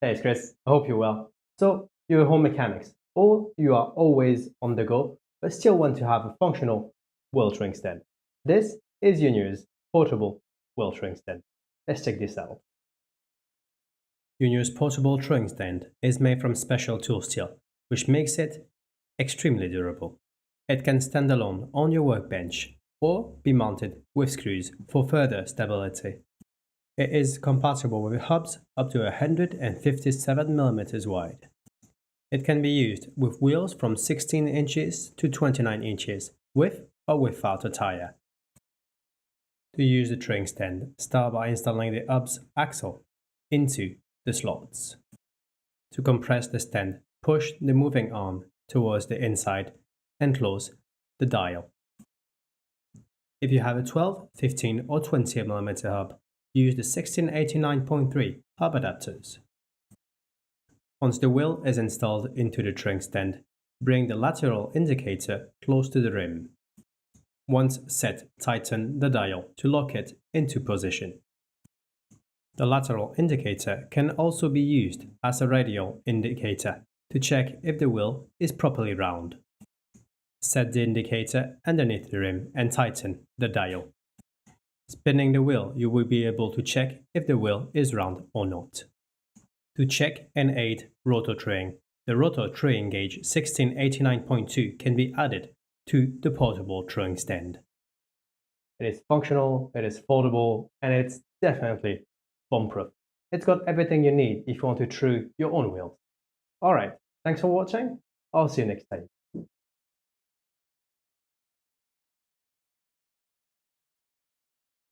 Hey, it's Chris. I hope you're well. So, you're home mechanics, or you are always on the go, but still want to have a functional wheel training stand. This is Unior's portable wheel training stand. Let's check this out. Unior's portable training stand is made from special tool steel, which makes it extremely durable. It can stand alone on your workbench or be mounted with screws for further stability. It is compatible with hubs up to 157mm wide. It can be used with wheels from 16 inches to 29 inches, with or without a tire. To use the training stand, start by installing the hub's axle into the slots. To compress the stand, push the moving arm towards the inside and close the dial. If you have a 12, 15 or 20mm hub, use the 1689.3 hub adapters. Once the wheel is installed into the training stand, bring the lateral indicator close to the rim. Once set, tighten the dial to lock it into position. The lateral indicator can also be used as a radial indicator to check if the wheel is properly round. Set the indicator underneath the rim and tighten the dial. Spinning the wheel, you will be able to check if the wheel is round or not. To check and aid rotor training, the rotor training gauge 1689.2 can be added to the portable training stand. It is functional, it is foldable, and it's definitely bomb-proof. It's got everything you need if you want to true your own wheels. Alright, thanks for watching. I'll see you next time.